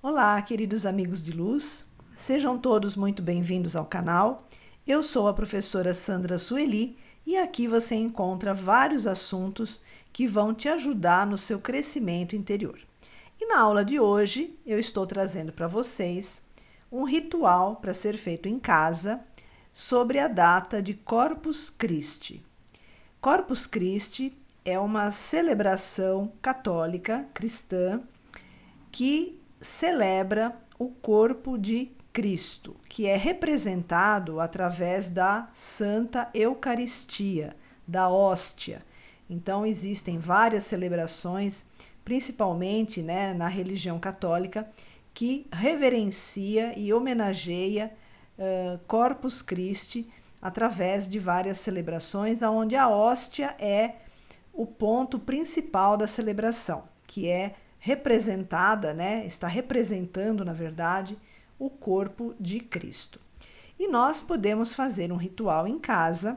Olá, queridos amigos de luz, sejam todos muito bem-vindos ao canal. Eu sou a professora Sandra Sueli e aqui você encontra vários assuntos que vão te ajudar no seu crescimento interior. E na aula de hoje eu estou trazendo para vocês um ritual para ser feito em casa sobre a data de Corpus Christi. Corpus Christi é uma celebração católica cristã que celebra o corpo de Cristo, que é representado através da Santa Eucaristia, da hóstia. Então, existem várias celebrações, principalmente na religião católica, que reverencia e homenageia Corpus Christi através de várias celebrações, onde a hóstia é o ponto principal da celebração, que é representada, está representando, na verdade, o corpo de Cristo. E nós podemos fazer um ritual em casa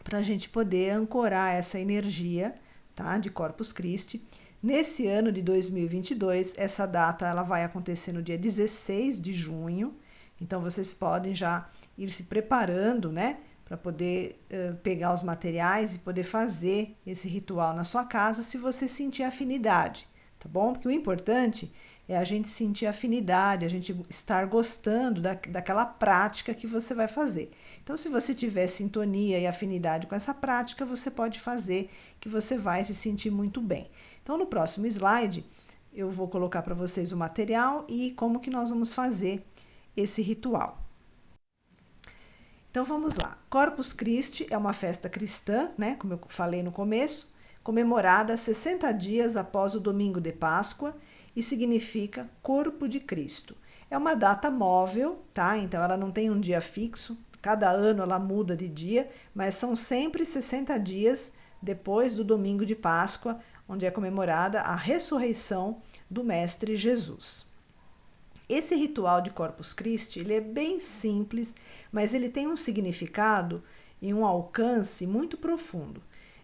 para a gente poder ancorar essa energia, tá, de Corpus Christi. Nesse ano de 2022, essa data ela vai acontecer no dia 16 de junho, então vocês podem já ir se preparando, para poder pegar os materiais e poder fazer esse ritual na sua casa, se você sentir afinidade. Tá bom? Porque o importante é a gente sentir afinidade, a gente estar gostando daquela prática que você vai fazer. Então, se você tiver sintonia e afinidade com essa prática, você pode fazer, que você vai se sentir muito bem. Então, no próximo slide, eu vou colocar para vocês o material e como que nós vamos fazer esse ritual. Então, vamos lá. Corpus Christi é uma festa cristã, como eu falei no começo, comemorada 60 dias após o domingo de Páscoa e significa corpo de Cristo. É uma data móvel, tá? Então ela não tem um dia fixo, cada ano ela muda de dia, mas são sempre 60 dias depois do domingo de Páscoa, onde é comemorada a ressurreição do Mestre Jesus. Esse ritual de Corpus Christi, ele é bem simples, mas ele tem um significado e um alcance muito profundo.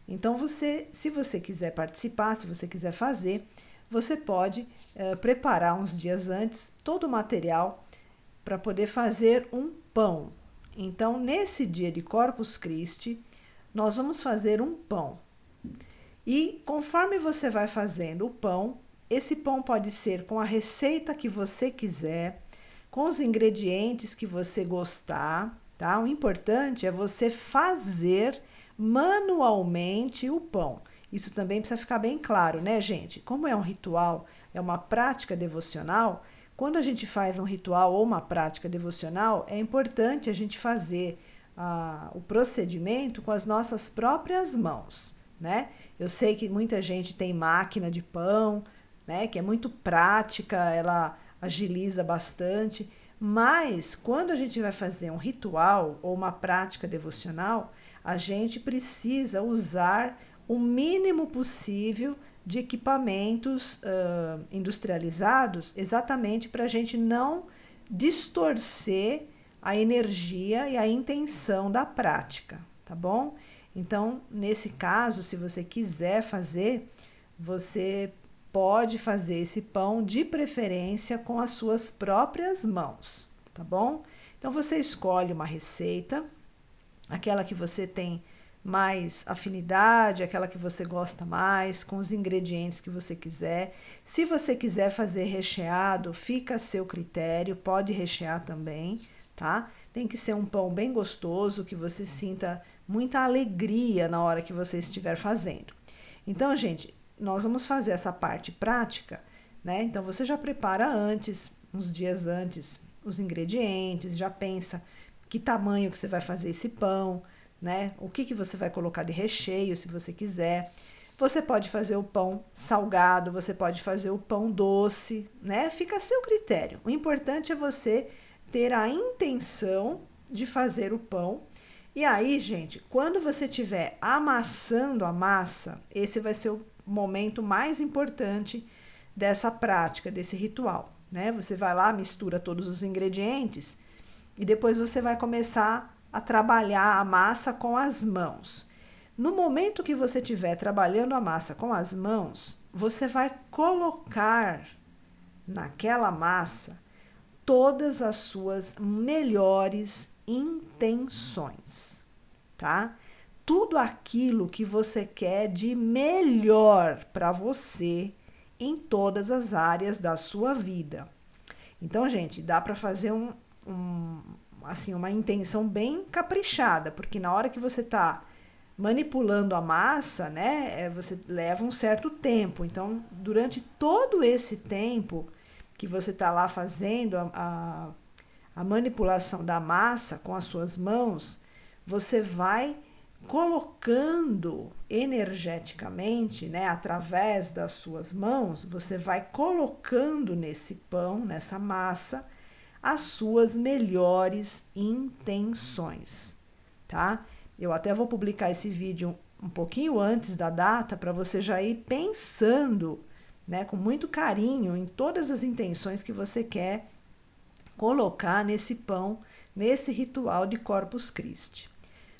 Então, se você quiser participar, se você quiser fazer, você pode preparar uns dias antes todo o material para poder fazer um pão. Então, nesse dia de Corpus Christi, nós vamos fazer um pão. E conforme você vai fazendo o pão, esse pão pode ser com a receita que você quiser, com os ingredientes que você gostar, tá? O importante é você fazer manualmente o pão. Isso também precisa ficar bem claro, gente? Como é um ritual, é uma prática devocional, quando a gente faz um ritual ou uma prática devocional, é importante a gente fazer o procedimento com as nossas próprias mãos, Eu sei que muita gente tem máquina de pão, que é muito prática, ela agiliza bastante, mas quando a gente vai fazer um ritual ou uma prática devocional, a gente precisa usar o mínimo possível de equipamentos industrializados, exatamente para a gente não distorcer a energia e a intenção da prática, tá bom? Então, nesse caso, se você quiser fazer, você pode fazer esse pão de preferência com as suas próprias mãos, tá bom? Então, você escolhe uma receita, aquela que você tem mais afinidade, aquela que você gosta mais, com os ingredientes que você quiser. Se você quiser fazer recheado, fica a seu critério, pode rechear também, tá? Tem que ser um pão bem gostoso, que você sinta muita alegria na hora que você estiver fazendo. Então, gente, nós vamos fazer essa parte prática, Então, você já prepara antes, uns dias antes, os ingredientes, já pensa que tamanho que você vai fazer esse pão, O que você vai colocar de recheio, se você quiser. Você pode fazer o pão salgado, você pode fazer o pão doce, Fica a seu critério. O importante é você ter a intenção de fazer o pão. E aí, gente, quando você estiver amassando a massa, esse vai ser o momento mais importante dessa prática, desse ritual, Você vai lá, mistura todos os ingredientes e depois você vai começar a trabalhar a massa com as mãos. No momento que você estiver trabalhando a massa com as mãos, você vai colocar naquela massa todas as suas melhores intenções, tá? Tudo aquilo que você quer de melhor para você em todas as áreas da sua vida. Então, gente, dá para fazer assim, uma intenção bem caprichada, porque na hora que você está manipulando a massa, né, você leva um certo tempo. Então, durante todo esse tempo que você está lá fazendo a manipulação da massa com as suas mãos, você vai colocando energeticamente, né, através das suas mãos, você vai colocando nesse pão, nessa massa, as suas melhores intenções, tá? Eu até vou publicar esse vídeo um pouquinho antes da data para você já ir pensando, né, com muito carinho em todas as intenções que você quer colocar nesse pão, nesse ritual de Corpus Christi.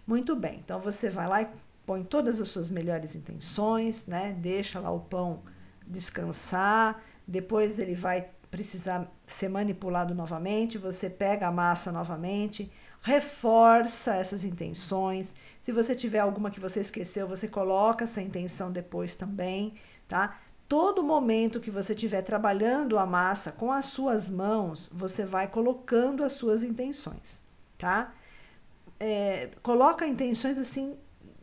Muito bem, então você vai lá e põe todas as suas melhores intenções, né? Deixa lá o pão descansar, depois ele vai precisar ser manipulado novamente, você pega a massa novamente, reforça essas intenções. Se você tiver alguma que você esqueceu, você coloca essa intenção depois também, tá? Todo momento que você estiver trabalhando a massa com as suas mãos, você vai colocando as suas intenções, tá? Coloca intenções assim,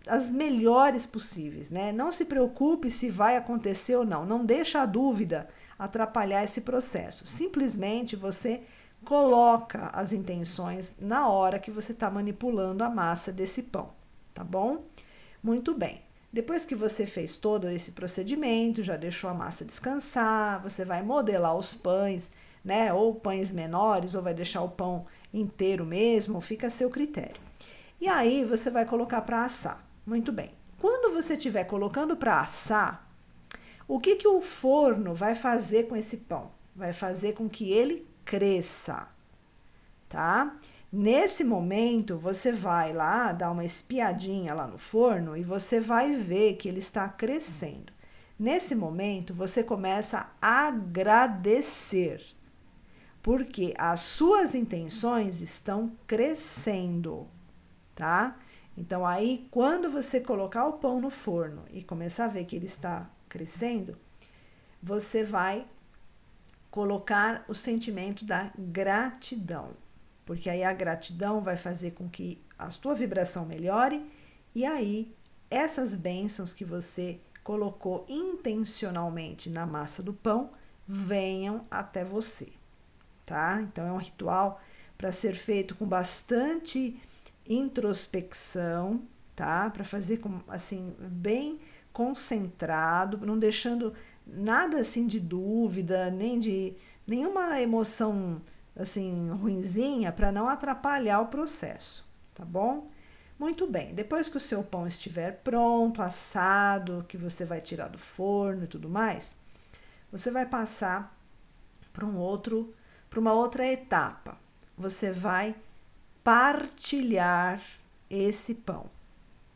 as melhores possíveis, né? Não se preocupe se vai acontecer ou não. Não deixa a dúvida atrapalhar esse processo. Simplesmente você coloca as intenções na hora que você está manipulando a massa desse pão, tá bom? Muito bem. Depois que você fez todo esse procedimento, já deixou a massa descansar, você vai modelar os pães, né? Ou pães menores, ou vai deixar o pão inteiro mesmo, fica a seu critério. E aí você vai colocar para assar. Muito bem. Quando você estiver colocando para assar, o que o forno vai fazer com esse pão? Vai fazer com que ele cresça, tá? Nesse momento, você vai lá dar uma espiadinha lá no forno e você vai ver que ele está crescendo. Nesse momento, você começa a agradecer, porque as suas intenções estão crescendo, tá? Então, aí, quando você colocar o pão no forno e começar a ver que ele está crescendo, você vai colocar o sentimento da gratidão, porque aí a gratidão vai fazer com que a sua vibração melhore e aí essas bênçãos que você colocou intencionalmente na massa do pão venham até você, tá? Então é um ritual para ser feito com bastante introspecção, tá? Para fazer com, assim, bem concentrado, não deixando nada assim de dúvida, nem de nenhuma emoção assim ruinzinha para não atrapalhar o processo, tá bom? Muito bem. Depois que o seu pão estiver pronto, assado, que você vai tirar do forno e tudo mais, você vai passar para uma outra etapa. Você vai partilhar esse pão.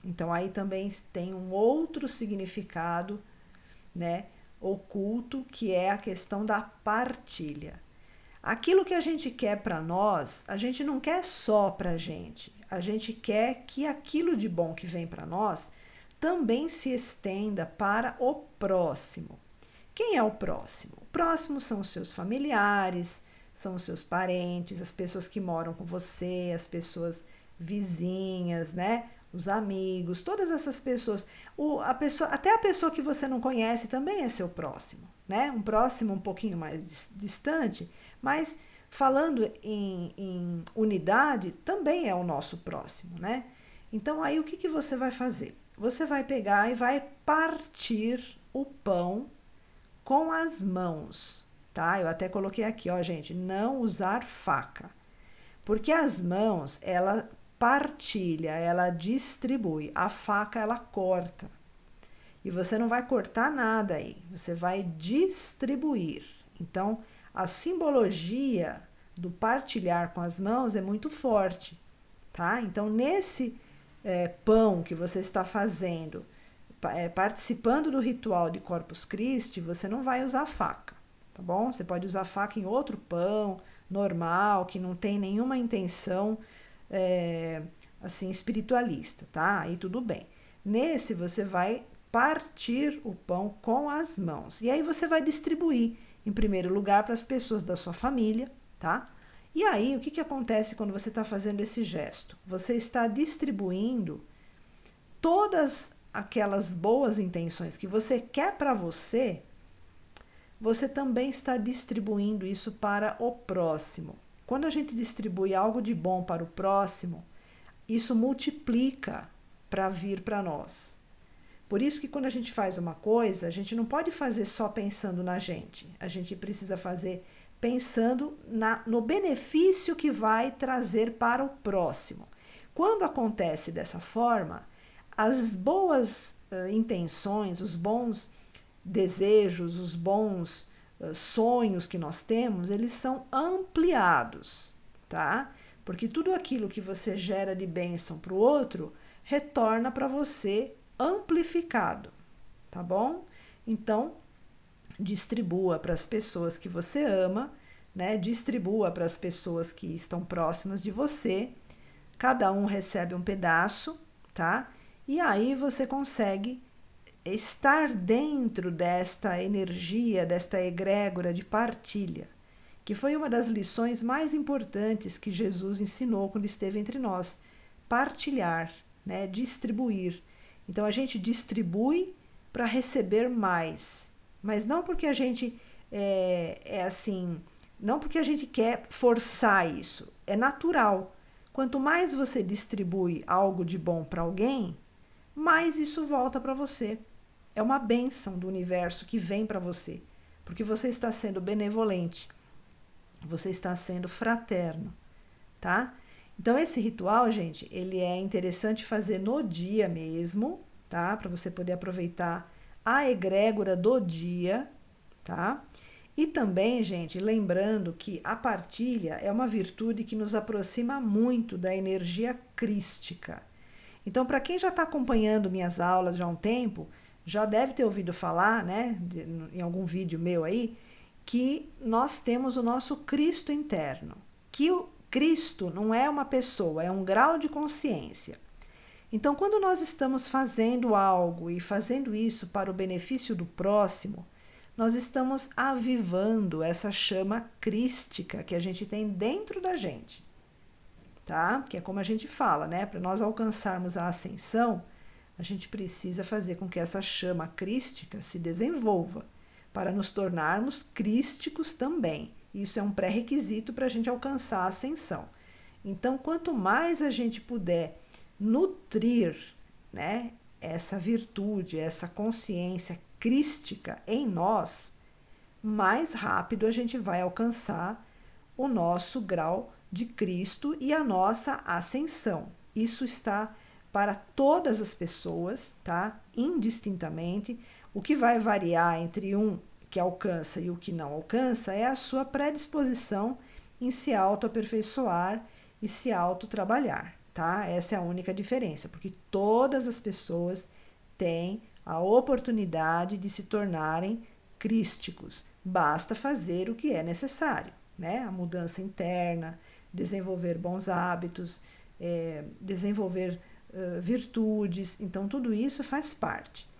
Então aí também tem um outro significado, né, oculto, que é a questão da partilha. Aquilo que a gente quer para nós, a gente não quer só para a gente quer que aquilo de bom que vem para nós também se estenda para o próximo. Quem é o próximo? O próximo são os seus familiares, são os seus parentes, as pessoas que moram com você, as pessoas vizinhas, né? Os amigos, todas essas pessoas. Até a pessoa que você não conhece também é seu próximo, né? Um próximo um pouquinho mais distante, mas falando em unidade, também é o nosso próximo, né? Então, aí o que você vai fazer? Você vai pegar e vai partir o pão com as mãos, tá? Eu até coloquei aqui, ó, gente, não usar faca. Porque as mãos, ela partilha, ela distribui. A faca, ela corta. E você não vai cortar nada aí, você vai distribuir. Então, a simbologia do partilhar com as mãos é muito forte, tá? Então, nesse pão que você está fazendo, participando do ritual de Corpus Christi, você não vai usar faca, tá bom? Você pode usar a faca em outro pão normal, que não tem nenhuma intenção assim espiritualista, tá? Aí tudo bem. Nesse você vai partir o pão com as mãos. E aí você vai distribuir, em primeiro lugar, para as pessoas da sua família, tá? E aí, o que acontece quando você está fazendo esse gesto? Você está distribuindo todas aquelas boas intenções que você quer para você, você também está distribuindo isso para o próximo. Quando a gente distribui algo de bom para o próximo, isso multiplica para vir para nós. Por isso que quando a gente faz uma coisa, a gente não pode fazer só pensando na gente. A gente precisa fazer pensando no benefício que vai trazer para o próximo. Quando acontece dessa forma, as boas intenções, os bons desejos, os bons sonhos que nós temos, eles são ampliados, tá? Porque tudo aquilo que você gera de bênção para o outro retorna para você amplificado, tá bom? Então, distribua para as pessoas que você ama, né? Distribua para as pessoas que estão próximas de você. Cada um recebe um pedaço, tá? E aí você consegue estar dentro desta energia, desta egrégora de partilha, que foi uma das lições mais importantes que Jesus ensinou quando esteve entre nós. Partilhar, né? Distribuir. Então a gente distribui para receber mais, mas não porque a gente assim, não porque a gente quer forçar isso, é natural. Quanto mais você distribui algo de bom para alguém, mais isso volta para você. É uma bênção do universo que vem para você, porque você está sendo benevolente, você está sendo fraterno, tá? Então esse ritual, gente, ele é interessante fazer no dia mesmo, tá? Para você poder aproveitar a egrégora do dia, tá? E também, gente, lembrando que a partilha é uma virtude que nos aproxima muito da energia crística. Então, para quem já está acompanhando minhas aulas já há um tempo, já deve ter ouvido falar, né, em algum vídeo meu aí, que nós temos o nosso Cristo interno, que o Cristo não é uma pessoa, é um grau de consciência. Então, quando nós estamos fazendo algo e fazendo isso para o benefício do próximo, nós estamos avivando essa chama crística que a gente tem dentro da gente, tá? Que é como a gente fala, né? Para nós alcançarmos a ascensão, a gente precisa fazer com que essa chama crística se desenvolva para nos tornarmos crísticos também. Isso é um pré-requisito para a gente alcançar a ascensão. Então, quanto mais a gente puder nutrir, né, essa virtude, essa consciência crística em nós, mais rápido a gente vai alcançar o nosso grau de Cristo e a nossa ascensão. Isso está para todas as pessoas, tá? Indistintamente. O que vai variar entre um que alcança e o que não alcança é a sua predisposição em se autoaperfeiçoar e se autotrabalhar, tá? Essa é a única diferença, porque todas as pessoas têm a oportunidade de se tornarem crísticos. Basta fazer o que é necessário, né? A mudança interna, desenvolver bons hábitos, desenvolver virtudes. Então, tudo isso faz parte.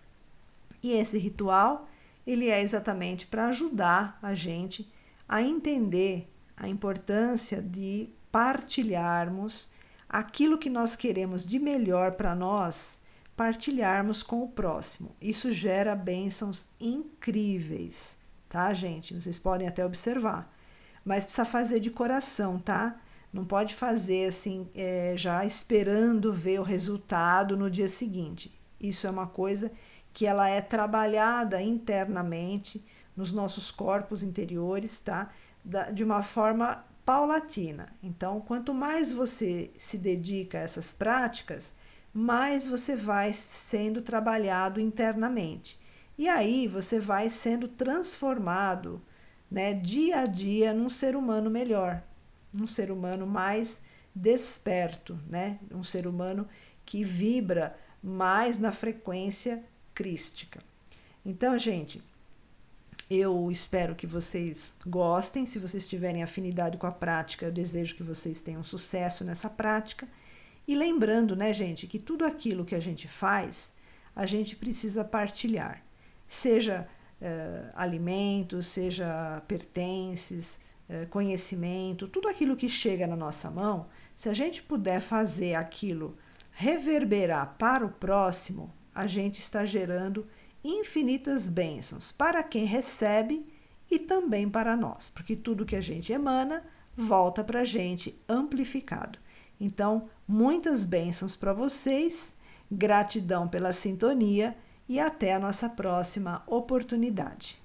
E esse ritual, ele é exatamente para ajudar a gente a entender a importância de partilharmos aquilo que nós queremos de melhor para nós, partilharmos com o próximo. Isso gera bênçãos incríveis, tá, gente? Vocês podem até observar. Mas precisa fazer de coração, tá? Não pode fazer assim, já esperando ver o resultado no dia seguinte. Isso é uma coisa que ela é trabalhada internamente nos nossos corpos interiores, tá? De uma forma paulatina. Então, quanto mais você se dedica a essas práticas, mais você vai sendo trabalhado internamente. E aí você vai sendo transformado, né, dia a dia num ser humano melhor, um ser humano mais desperto, né? Um ser humano que vibra mais na frequência crística. Então, gente, Eu espero que vocês gostem. Se vocês tiverem afinidade com a prática, eu desejo que vocês tenham sucesso nessa prática. E lembrando, né, gente, que tudo aquilo que a gente faz, a gente precisa partilhar. Seja alimentos, seja pertences, conhecimento, tudo aquilo que chega na nossa mão, se a gente puder fazer aquilo reverberar para o próximo, a gente está gerando infinitas bênçãos para quem recebe e também para nós, porque tudo que a gente emana volta para a gente amplificado. Então, muitas bênçãos para vocês, gratidão pela sintonia e até a nossa próxima oportunidade.